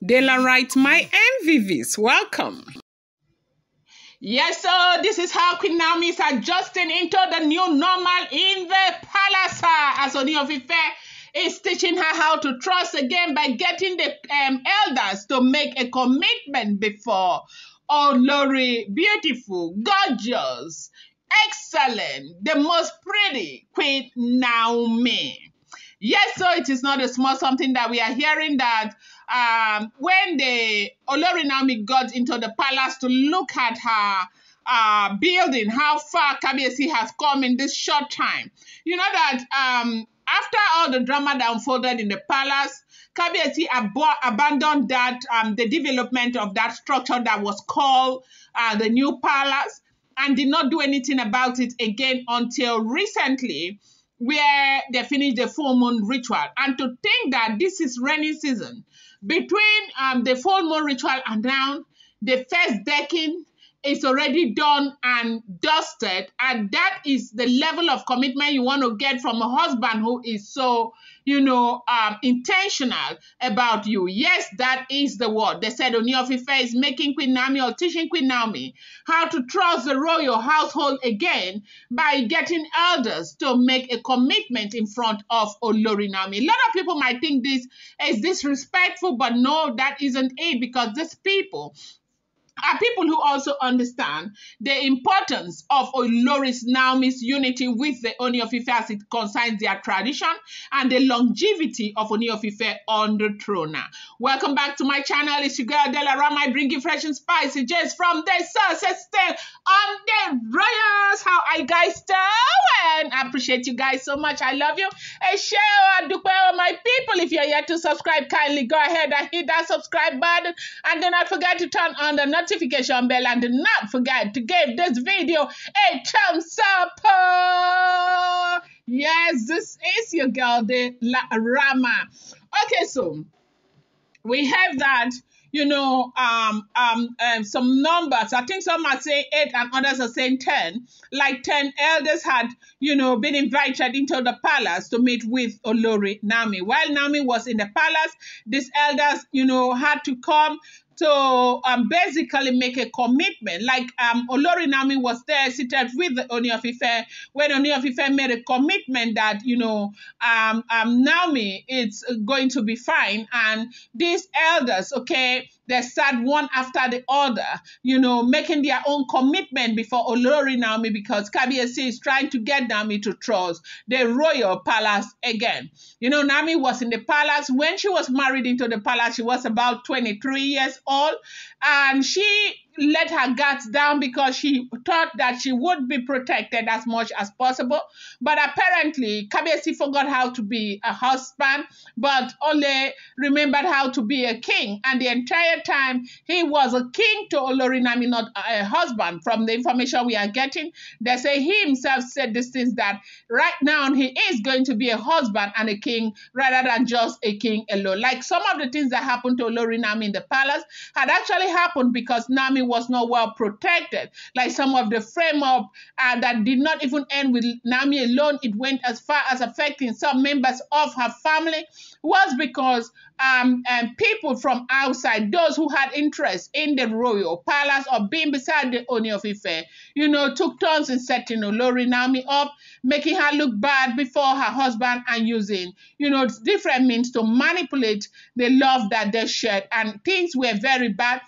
Dela writes, my MVVs, welcome. Yes, so this is how Queen Naomi is adjusting into the new normal in the palace. As Ooni of Ife is teaching her how to trust again by getting the elders to make a commitment before Olori, beautiful, gorgeous, excellent, the most pretty Queen Naomi. Yes, so it is not a small something that we are hearing that when the Olori Naomi got into the palace to look at her building, how far Kabiyesi has come in this short time. You know that after all the drama that unfolded in the palace, Kabiyesi abandoned that the development of that structure that was called the new palace and did not do anything about it again until recently, where they finished the full moon ritual. And to think that this is rainy season, between the full moon ritual and now, the first decking is already done and dusted, and that is the level of commitment you want to get from a husband who is so, intentional about you. Yes, that is the word. They said Ooni of Ife is making Queen Naomi or teaching Queen Naomi how to trust the royal household again by getting elders to make a commitment in front of Olori Naomi. A lot of people might think this is disrespectful, but no, that isn't it, because these people are people who also understand the importance of Olori Naomi's unity with the Ooni of Ife as it concerns their tradition and the longevity of Ooni of Ife on the throne. Welcome back to my channel. It's your girl Dela Rama. I bring you fresh and spicy just from the sources on the royals. How I guys doing? I appreciate you guys so much. I love you. Hey, share and do my people. If you're yet to subscribe, kindly go ahead and hit that subscribe button, and do not forget to turn on the notification bell, and do not forget to give this video a thumbs up. Yes, this is your girl De La Rama. Okay, so we have that, some numbers. I think some are saying 8 and others are saying 10. Like 10 elders had, been invited into the palace to meet with Olori Naomi. While Naomi was in the palace, these elders, had to come to basically make a commitment. Like Olori Naomi was there seated with the Ooni of Ife when Ooni of Ife made a commitment that, Naomi, it's going to be fine. And these elders, okay, they sat one after the other, making their own commitment before Olori Naomi, because Kabiyesi is trying to get Naomi to trust the royal palace again. Naomi was in the palace. When she was married into the palace, she was about 23 years old, and she let her guards down because she thought that she would be protected as much as possible. But apparently, Kabiyesi forgot how to be a husband, but only remembered how to be a king. And the entire time, he was a king to Olori Naomi, not a husband. From the information we are getting, they say he himself said these things, that right now he is going to be a husband and a king rather than just a king alone. Like some of the things that happened to Olori Naomi in the palace had actually happened because Naomi was not well protected. Like some of the frame up that did not even end with Naomi alone, it went as far as affecting some members of her family, was because people from outside, those who had interest in the royal palace or being beside the Ooni of Ife, took turns in setting Olori Naomi up, making her look bad before her husband, and using, different means to manipulate the love that they shared. And things were very bad.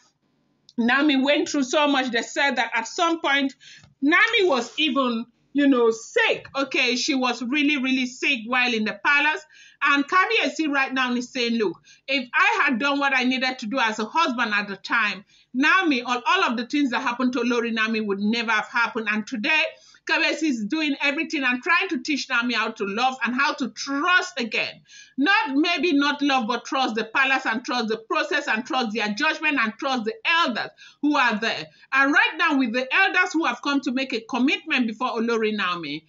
Naomi went through so much. They said that at some point, Naomi was even, sick. Okay, she was really, really sick while in the palace. And Kabiyesi right now is saying, look, if I had done what I needed to do as a husband at the time, Naomi, all of the things that happened to Olori Naomi would never have happened. And today, Kabiyesi is doing everything and trying to teach Naomi how to love and how to trust again. Maybe not love, but trust the palace and trust the process and trust their judgment and trust the elders who are there. And right now, with the elders who have come to make a commitment before Olori Naomi,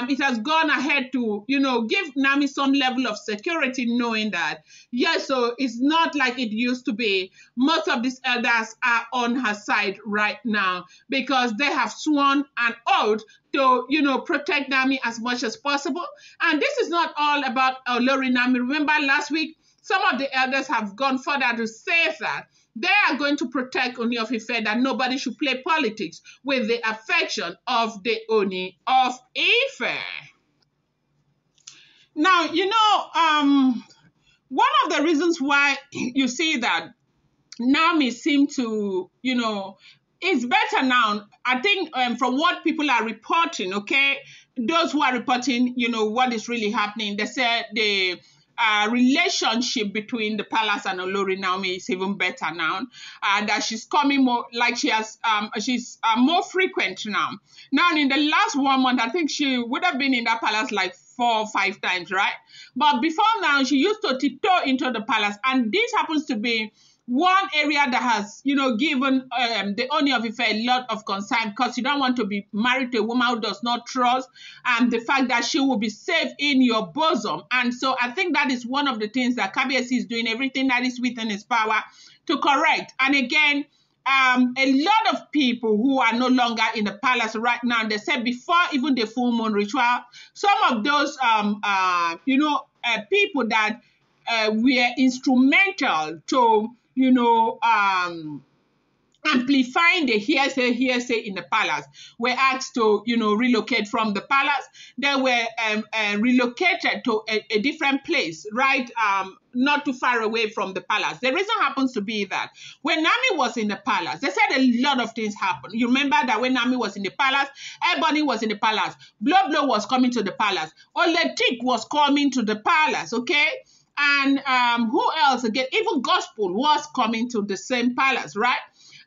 it has gone ahead to, give Naomi some level of security, knowing that, yes, so it's not like it used to be. Most of these elders are on her side right now because they have sworn an oath to, protect Naomi as much as possible. And this is not all about Olori Naomi. Remember last week, some of the elders have gone further to say that they are going to protect Ooni of Ife, that nobody should play politics with the affection of the Ooni of Ife. Now, one of the reasons why you see that Naomi seem to, it's better now. I think from what people are reporting, okay, those who are reporting, what is really happening, they said the relationship between the palace and Olori Naomi is even better now. That she's coming more, like she's more frequent now. Now, in the last 1 month, I think she would have been in that palace like 4 or 5 times, right? But before now, she used to tiptoe into the palace, and this happens to be one area that has, given the Ooni of Ife a lot of concern, because you don't want to be married to a woman who does not trust, and the fact that she will be safe in your bosom. And so I think that is one of the things that Kabiyesi is doing everything that is within his power to correct. And again, a lot of people who are no longer in the palace right now, they said before even the full moon ritual, some of those, people that were instrumental to, amplifying the hearsay in the palace were asked to, relocate from the palace. They were relocated to a different place, right? Not too far away from the palace. The reason happens to be that when Naomi was in the palace, they said a lot of things happened. You remember that when Naomi was in the palace, everybody was in the palace. Blow was coming to the palace. Oletik was coming to the palace, okay? And who else again? Even gospel was coming to the same palace, right?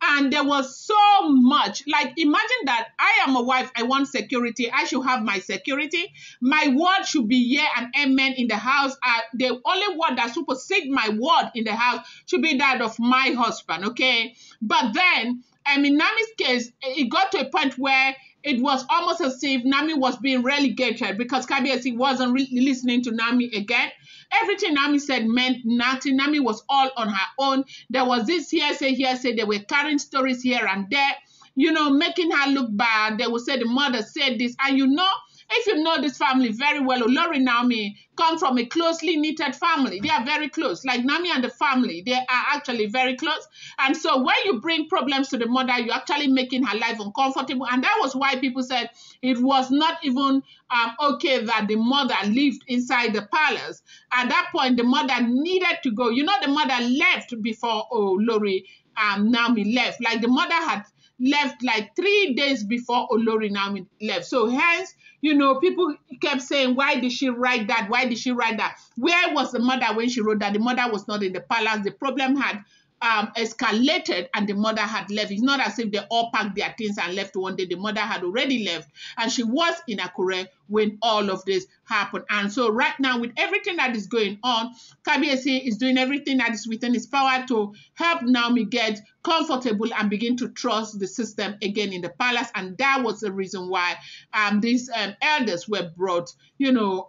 And there was so much. Like, imagine that I am a wife, I want security, I should have my security. My word should be yeah and amen in the house. The only word that supersedes my word in the house should be that of my husband, okay? But then, in Nami's case, it got to a point where it was almost as if Nami was being relegated because Kabiyesi wasn't listening to Nami again. Everything Nami said meant nothing. Nami was all on her own. There was this hearsay. They were carrying stories here and there, making her look bad. They would say the mother said this. And if you know this family very well, Olori Naomi come from a closely knitted family. They are very close. Like Naomi and the family, they are actually very close. And so when you bring problems to the mother, you're actually making her life uncomfortable. And that was why people said it was not even okay that the mother lived inside the palace. At that point, the mother needed to go. The mother left before Olori Naomi left. Like the mother had left like 3 days before Olori Naomi left. So hence, people kept saying, why did she write that? Why did she write that? Where was the mother when she wrote that? The mother was not in the palace. The problem had escalated and the mother had left. It's not as if they all packed their things and left one day. The mother had already left and she was in Akure when all of this happened. And so right now, with everything that is going on, Kabiyesi is doing everything that is within his power to help Naomi get comfortable and begin to trust the system again in the palace. And that was the reason why these elders were brought, to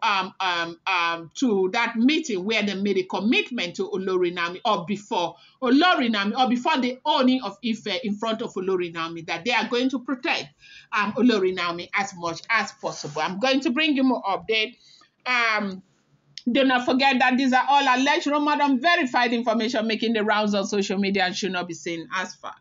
that meeting where they made a commitment to Olori Naomi, or before Olori Naomi, or before the Ooni of Ife in front of Olori Naomi, that they are going to protect Olori Naomi as much as possible. I'm going to bring you more update. Do not forget that these are all alleged, rumored, unverified information making the rounds on social media and should not be seen as fact.